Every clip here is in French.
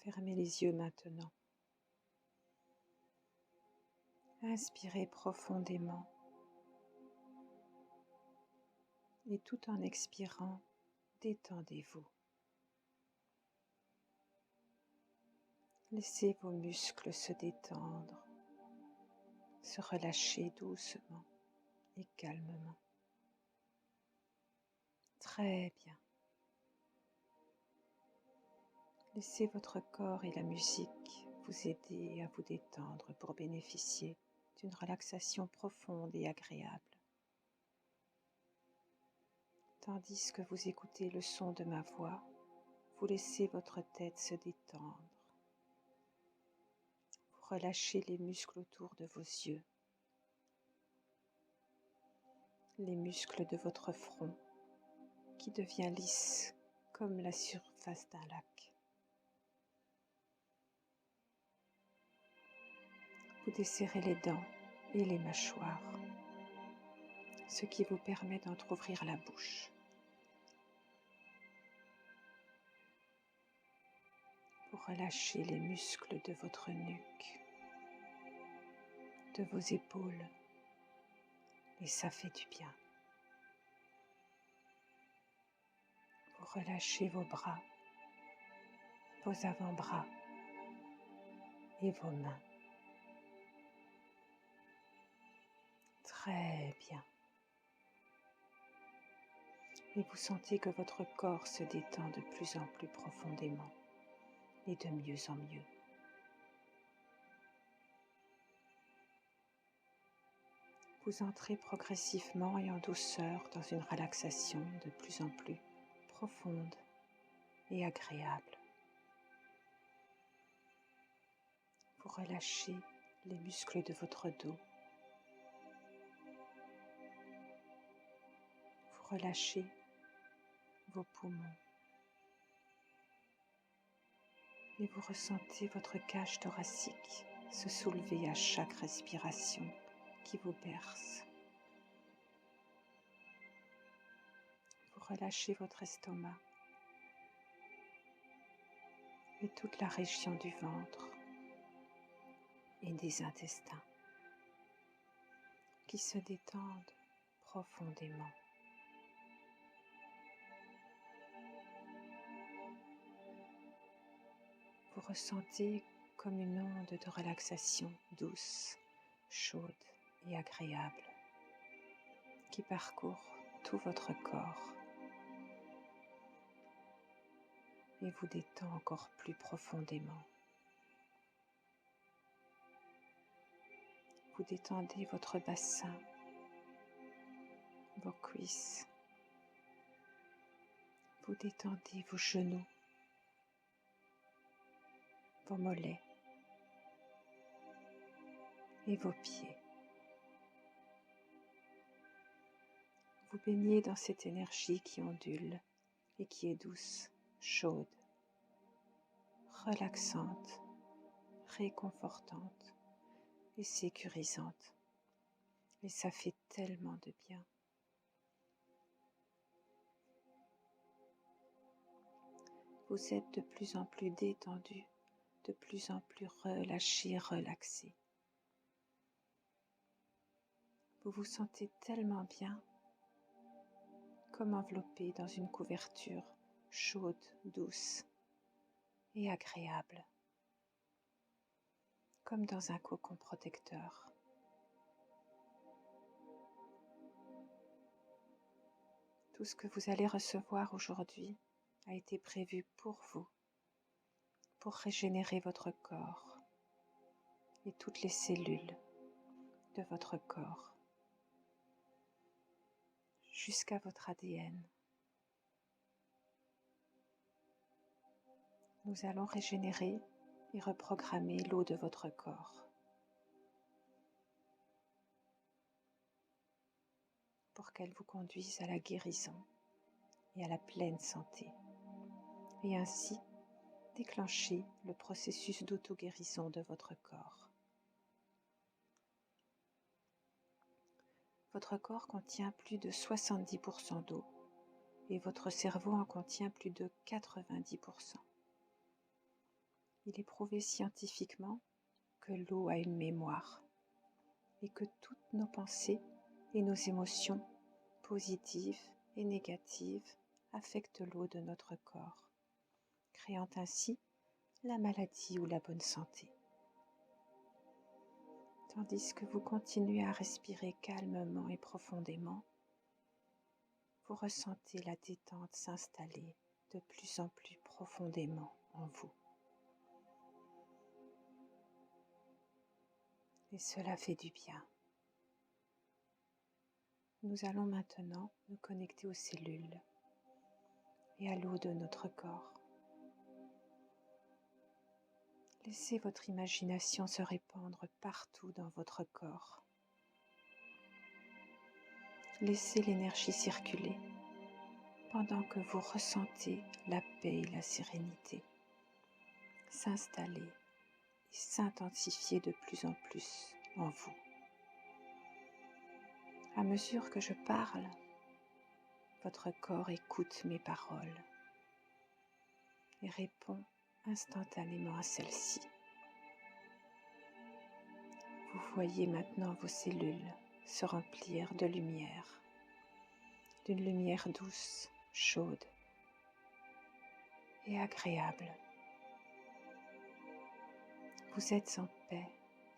Fermez les yeux maintenant. Inspirez profondément et tout en expirant, détendez-vous. Laissez vos muscles se détendre, se relâcher doucement et calmement. Très bien. Laissez votre corps et la musique vous aider à vous détendre pour bénéficier d'une relaxation profonde et agréable. Tandis que vous écoutez le son de ma voix, vous laissez votre tête se détendre. Vous relâchez les muscles autour de vos yeux, les muscles de votre front qui devient lisse comme la surface d'un lac. Vous desserrez les dents et les mâchoires, ce qui vous permet d'entrouvrir la bouche. Vous relâchez les muscles de votre nuque, de vos épaules, et ça fait du bien. Vous relâchez vos bras, vos avant-bras et vos mains. Très bien. Et vous sentez que votre corps se détend de plus en plus profondément et de mieux en mieux. Vous entrez progressivement et en douceur dans une relaxation de plus en plus profonde et agréable. Vous relâchez les muscles de votre dos. Vous relâchez vos poumons. Et vous ressentez votre cage thoracique se soulever à chaque respiration qui vous berce. Vous relâchez votre estomac et toute la région du ventre et des intestins qui se détendent profondément. Vous ressentez comme une onde de relaxation douce, chaude et agréable qui parcourt tout votre corps et vous détend encore plus profondément. Vous détendez votre bassin, vos cuisses. Vous détendez vos genoux, vos mollets et vos pieds. Vous baignez dans cette énergie qui ondule et qui est douce, chaude, relaxante, réconfortante et sécurisante. Et ça fait tellement de bien. Vous êtes de plus en plus détendu, de plus en plus relâché, relaxé. Vous vous sentez tellement bien, comme enveloppé dans une couverture chaude, douce et agréable, comme dans un cocon protecteur. Tout ce que vous allez recevoir aujourd'hui a été prévu pour vous, pour régénérer votre corps et toutes les cellules de votre corps, jusqu'à votre ADN. Nous allons régénérer et reprogrammer l'eau de votre corps pour qu'elle vous conduise à la guérison et à la pleine santé, et ainsi déclencher le processus d'auto-guérison de votre corps. Votre corps contient plus de 70% d'eau et votre cerveau en contient plus de 90%. Il est prouvé scientifiquement que l'eau a une mémoire et que toutes nos pensées et nos émotions positives et négatives affectent l'eau de notre corps, créant ainsi la maladie ou la bonne santé. Tandis que vous continuez à respirer calmement et profondément, vous ressentez la détente s'installer de plus en plus profondément en vous. Et cela fait du bien. Nous allons maintenant nous connecter aux cellules et à l'eau de notre corps. Laissez votre imagination se répandre partout dans votre corps. Laissez l'énergie circuler pendant que vous ressentez la paix et la sérénité s'installer et s'intensifier de plus en plus en vous. À mesure que je parle, votre corps écoute mes paroles et répond instantanément à celles-ci. Vous voyez maintenant vos cellules se remplir de lumière, d'une lumière douce, chaude et agréable. Vous êtes en paix,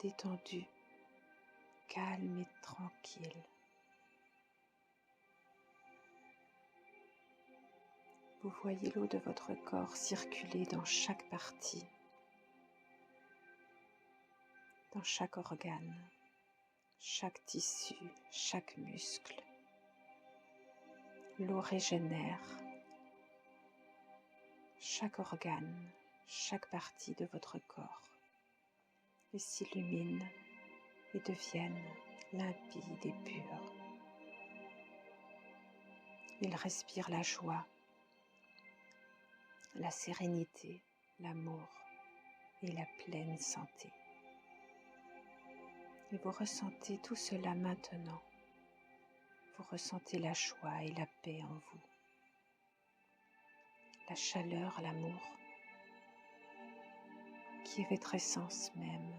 détendu, calme et tranquille. Vous voyez l'eau de votre corps circuler dans chaque partie, dans chaque organe, chaque tissu, chaque muscle. L'eau régénère chaque organe, chaque partie de votre corps et s'illumine et deviennent limpides et purs. Il respire la joie, la sérénité, l'amour et la pleine santé. Et vous ressentez tout cela maintenant. Vous ressentez la joie et la paix en vous. La chaleur, l'amour, qui est votre essence même,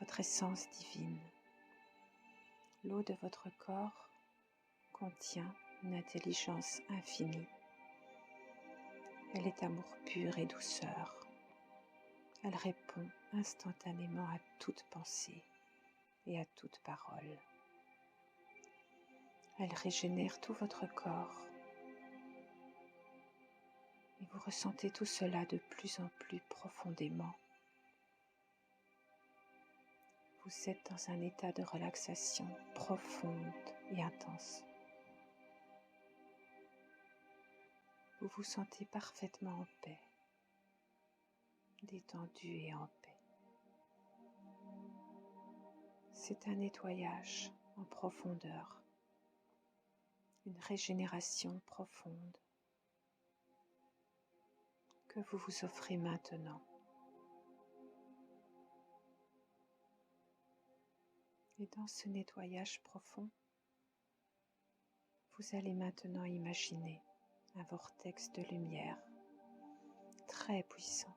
votre essence divine. L'eau de votre corps contient une intelligence infinie. Elle est amour pur et douceur. Elle répond instantanément à toute pensée et à toute parole. Elle régénère tout votre corps. Et vous ressentez tout cela de plus en plus profondément. Vous êtes dans un état de relaxation profonde et intense. Vous vous sentez parfaitement en paix, détendu et en paix. C'est un nettoyage en profondeur, une régénération profonde que vous vous offrez maintenant. Et dans ce nettoyage profond, vous allez maintenant imaginer un vortex de lumière très puissant,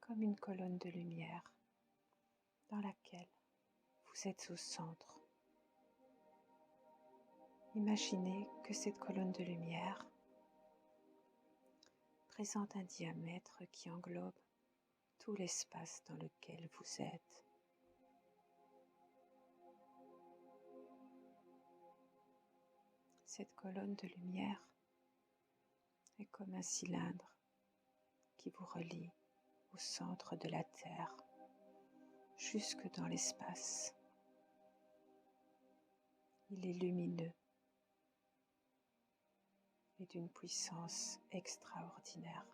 comme une colonne de lumière dans laquelle vous êtes au centre. Imaginez que cette colonne de lumière présente un diamètre qui englobe tout l'espace dans lequel vous êtes. Cette colonne de lumière est comme un cylindre qui vous relie au centre de la Terre, jusque dans l'espace. Il est lumineux et d'une puissance extraordinaire.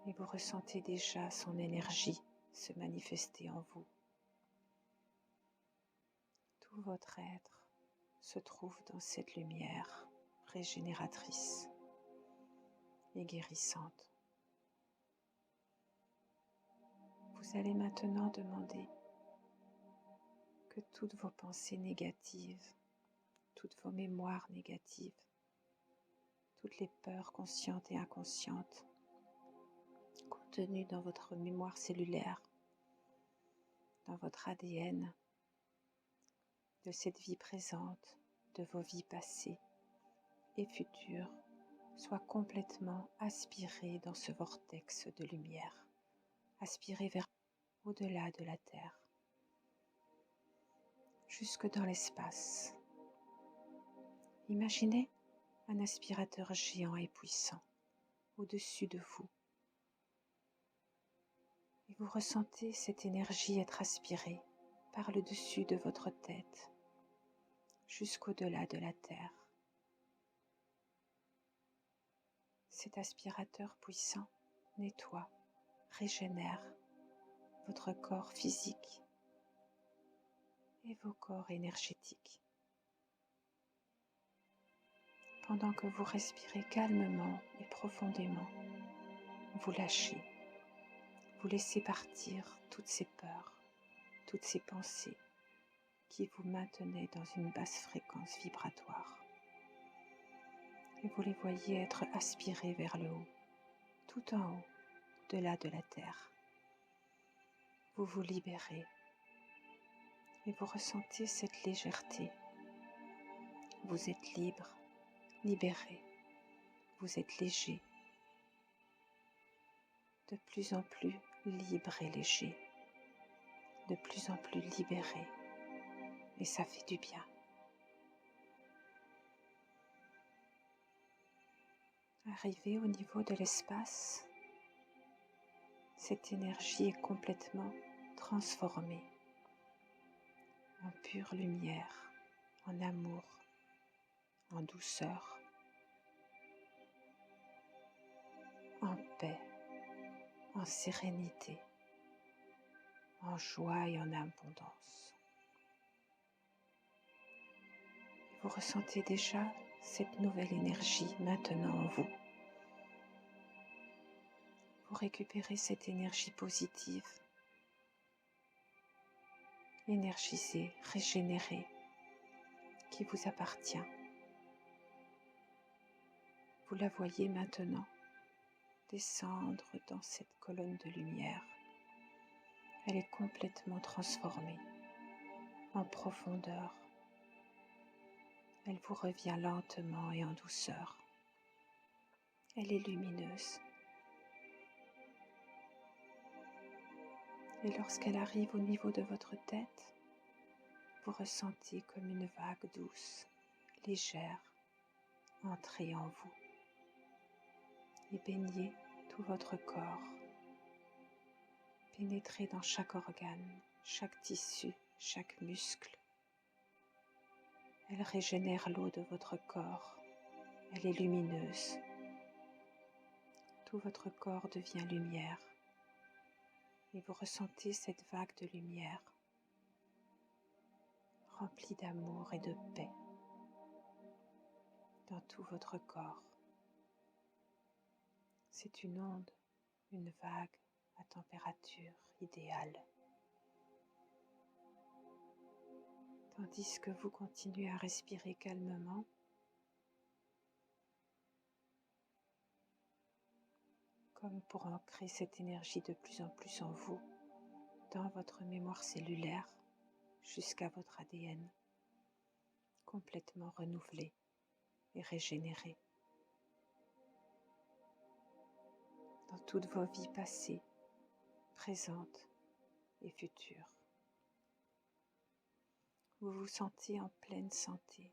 Et vous ressentez déjà son énergie se manifester en vous. Tout votre être se trouve dans cette lumière régénératrice et guérissante. Vous allez maintenant demander que toutes vos pensées négatives, toutes vos mémoires négatives, toutes les peurs conscientes et inconscientes contenu dans votre mémoire cellulaire, dans votre ADN, de cette vie présente, de vos vies passées et futures, soit complètement aspiré dans ce vortex de lumière, aspiré vers au-delà de la Terre, jusque dans l'espace. Imaginez un aspirateur géant et puissant au-dessus de vous. Et vous ressentez cette énergie être aspirée par le dessus de votre tête, jusqu'au-delà de la Terre. Cet aspirateur puissant nettoie, régénère votre corps physique et vos corps énergétiques. Pendant que vous respirez calmement et profondément, vous lâchez, vous laissez partir toutes ces peurs, toutes ces pensées qui vous maintenaient dans une basse fréquence vibratoire. Et vous les voyez être aspirés vers le haut, tout en haut, au-delà de la Terre. Vous vous libérez et vous ressentez cette légèreté. Vous êtes libre, libéré, vous êtes léger, de plus en plus libre et léger, de plus en plus libéré, et ça fait du bien. Arrivé au niveau de l'espace, cette énergie est complètement transformée en pure lumière, en amour, en douceur, en paix, en sérénité, en joie et en abondance. Vous ressentez déjà cette nouvelle énergie maintenant en vous. Vous récupérez cette énergie positive, énergisée, régénérée, qui vous appartient. Vous la voyez maintenant descendre dans cette colonne de lumière. Elle est complètement transformée en profondeur. Elle vous revient lentement et en douceur. Elle est lumineuse. Et lorsqu'elle arrive au niveau de votre tête, vous ressentez comme une vague douce, légère, entrer en vous et baigner tout votre corps, pénétrer dans chaque organe, chaque tissu, chaque muscle. Elle régénère l'eau de votre corps, elle est lumineuse. Tout votre corps devient lumière et vous ressentez cette vague de lumière remplie d'amour et de paix dans tout votre corps. C'est une onde, une vague à température idéale. Tandis que vous continuez à respirer calmement, comme pour ancrer cette énergie de plus en plus en vous, dans votre mémoire cellulaire, jusqu'à votre ADN, complètement renouvelé et régénéré. Dans toutes vos vies passées, présentes et futures. Vous vous sentez en pleine santé,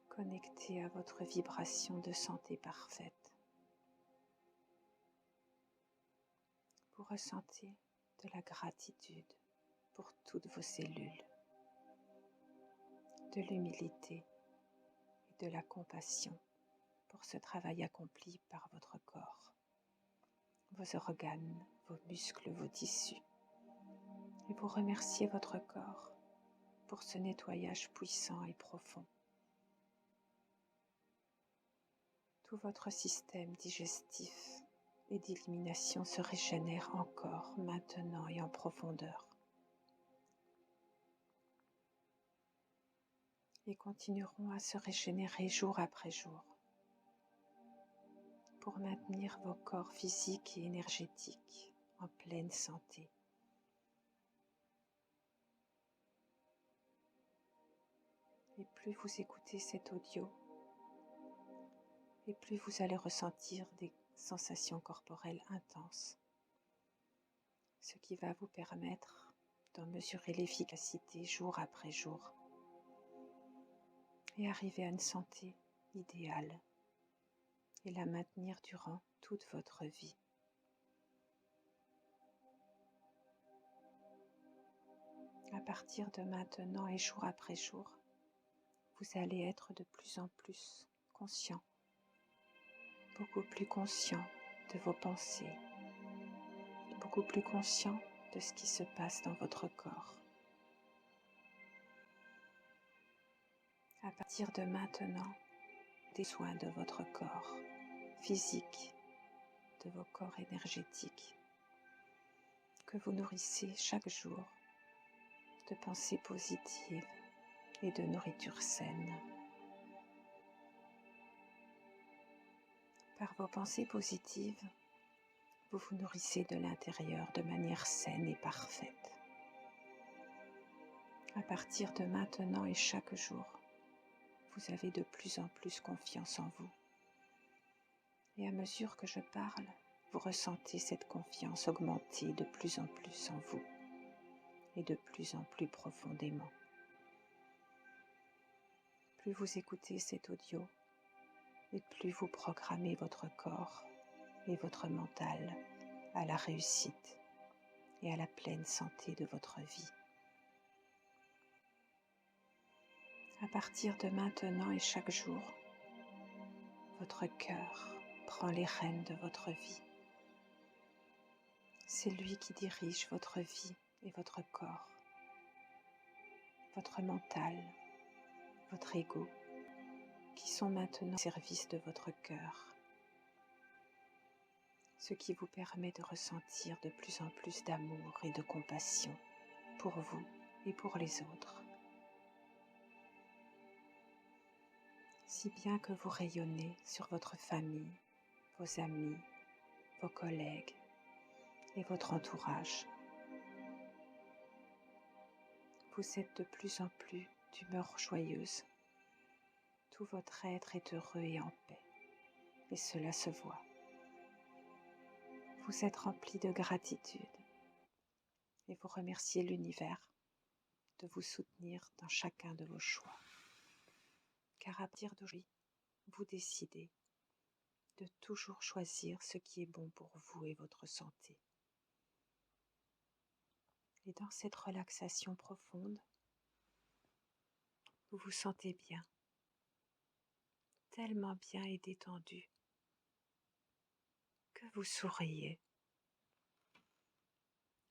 connecté à votre vibration de santé parfaite. Vous ressentez de la gratitude pour toutes vos cellules, de l'humilité et de la compassion pour ce travail accompli par votre corps, vos organes, vos muscles, vos tissus. Et vous remerciez votre corps pour ce nettoyage puissant et profond. Tout votre système digestif et d'élimination se régénère encore maintenant et en profondeur. Et continueront à se régénérer jour après jour. pour maintenir vos corps physiques et énergétiques en pleine santé. Et plus vous écoutez cet audio, et plus vous allez ressentir des sensations corporelles intenses, ce qui va vous permettre d'en mesurer l'efficacité jour après jour et arriver à une santé idéale et la maintenir durant toute votre vie. À partir de maintenant et jour après jour, vous allez être de plus en plus conscient, beaucoup plus conscient de vos pensées, beaucoup plus conscient de ce qui se passe dans votre corps. À partir de maintenant, des soins de votre corps physique, de vos corps énergétiques, que vous nourrissez chaque jour de pensées positives et de nourriture saine. Par vos pensées positives, vous vous nourrissez de l'intérieur de manière saine et parfaite. À partir de maintenant et chaque jour, vous avez de plus en plus confiance en vous. Et à mesure que je parle, vous ressentez cette confiance augmenter de plus en plus en vous et de plus en plus profondément. Plus vous écoutez cet audio et plus vous programmez votre corps et votre mental à la réussite et à la pleine santé de votre vie. À partir de maintenant et chaque jour, votre cœur prend les rênes de votre vie. C'est lui qui dirige votre vie et votre corps, votre mental, votre ego, qui sont maintenant au service de votre cœur, ce qui vous permet de ressentir de plus en plus d'amour et de compassion pour vous et pour les autres. Si bien que vous rayonnez sur votre famille, vos amis, vos collègues et votre entourage. Vous êtes de plus en plus d'humeur joyeuse. Tout votre être est heureux et en paix, et cela se voit. Vous êtes rempli de gratitude et vous remerciez l'univers de vous soutenir dans chacun de vos choix. Car à partir d'aujourd'hui, vous décidez de toujours choisir ce qui est bon pour vous et votre santé. Et dans cette relaxation profonde, vous vous sentez bien, tellement bien et détendu, que vous souriez.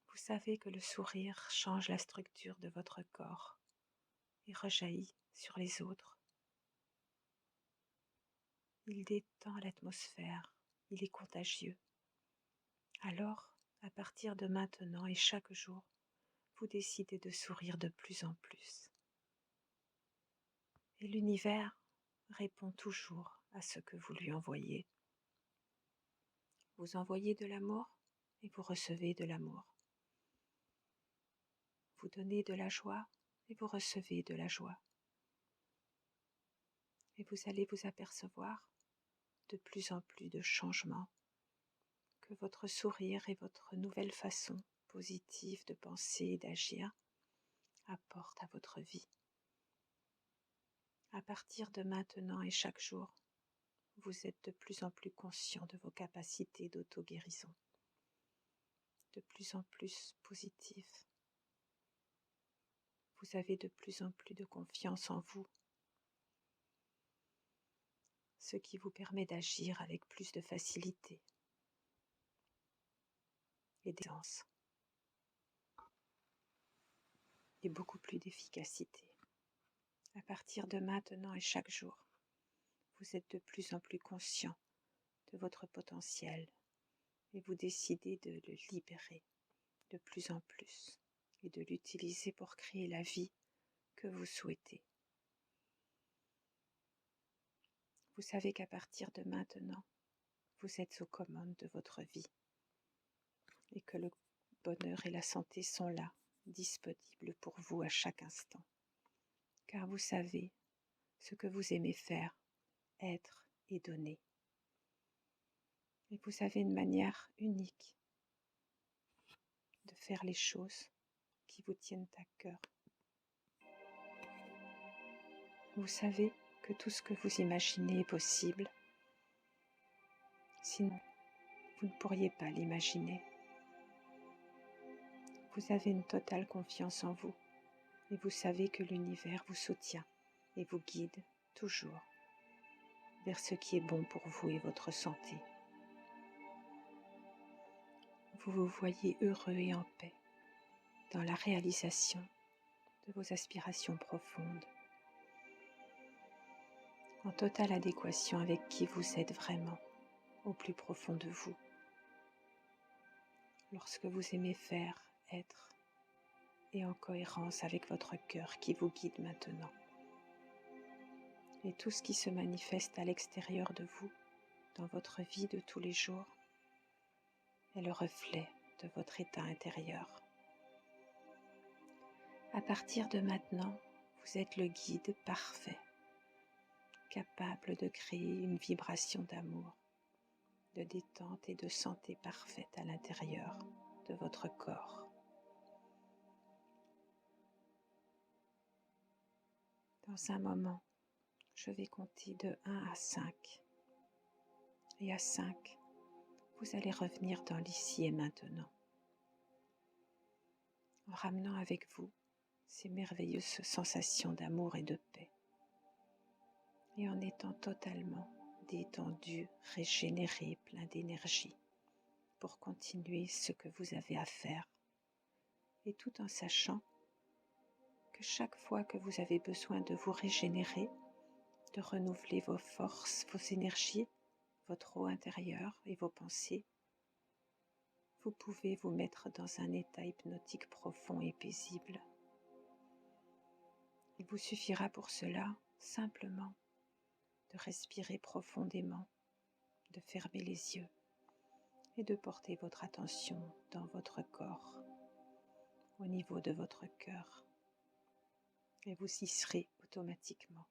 Vous savez que le sourire change la structure de votre corps et rejaillit sur les autres. Il détend l'atmosphère, il est contagieux. Alors, à partir de maintenant et chaque jour, vous décidez de sourire de plus en plus. Et l'univers répond toujours à ce que vous lui envoyez. Vous envoyez de l'amour et vous recevez de l'amour. Vous donnez de la joie et vous recevez de la joie. Et vous allez vous apercevoir de plus en plus de changements que votre sourire et votre nouvelle façon positive de penser et d'agir apportent à votre vie. À partir de maintenant et chaque jour, vous êtes de plus en plus conscient de vos capacités d'auto-guérison, de plus en plus positif. Vous avez de plus en plus de confiance en vous, ce qui vous permet d'agir avec plus de facilité et d'aisance et beaucoup plus d'efficacité. À partir de maintenant et chaque jour, vous êtes de plus en plus conscient de votre potentiel et vous décidez de le libérer de plus en plus et de l'utiliser pour créer la vie que vous souhaitez. Vous savez qu'à partir de maintenant, vous êtes aux commandes de votre vie et que le bonheur et la santé sont là, disponibles pour vous à chaque instant. Car vous savez ce que vous aimez faire, être et donner. Et vous avez une manière unique de faire les choses qui vous tiennent à cœur. Vous savez que tout ce que vous imaginez est possible, sinon vous ne pourriez pas l'imaginer. Vous avez une totale confiance en vous et vous savez que l'univers vous soutient et vous guide toujours vers ce qui est bon pour vous et votre santé. Vous vous voyez heureux et en paix dans la réalisation de vos aspirations profondes, en totale adéquation avec qui vous êtes vraiment au plus profond de vous. Lorsque vous aimez faire, être, et en cohérence avec votre cœur qui vous guide maintenant. Et tout ce qui se manifeste à l'extérieur de vous, dans votre vie de tous les jours, est le reflet de votre état intérieur. À partir de maintenant, vous êtes le guide parfait, capable de créer une vibration d'amour, de détente et de santé parfaite à l'intérieur de votre corps. Dans un moment, je vais compter de 1 à 5. Et à 5, vous allez revenir dans l'ici et maintenant, en ramenant avec vous ces merveilleuses sensations d'amour et de paix, et en étant totalement détendu, régénéré, plein d'énergie, pour continuer ce que vous avez à faire, et tout en sachant que chaque fois que vous avez besoin de vous régénérer, de renouveler vos forces, vos énergies, votre eau intérieure et vos pensées, vous pouvez vous mettre dans un état hypnotique profond et paisible. Il vous suffira pour cela simplement de respirer profondément, de fermer les yeux et de porter votre attention dans votre corps, au niveau de votre cœur. Et vous y serez automatiquement.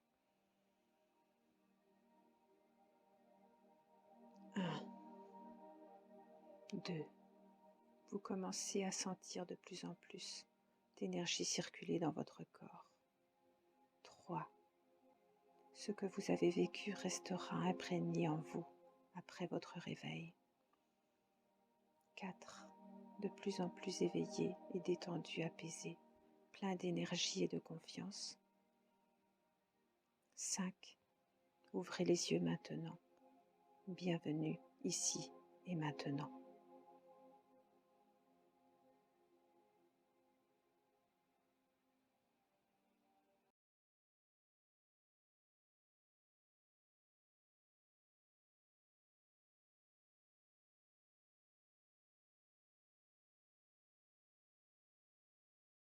1, 2. Vous commencez à sentir de plus en plus d'énergie circuler dans votre corps. 3. Ce que vous avez vécu restera imprégné en vous après votre réveil. 4. De plus en plus éveillé et détendu, apaisé, plein d'énergie et de confiance. 5. Ouvrez les yeux maintenant. Bienvenue ici et maintenant.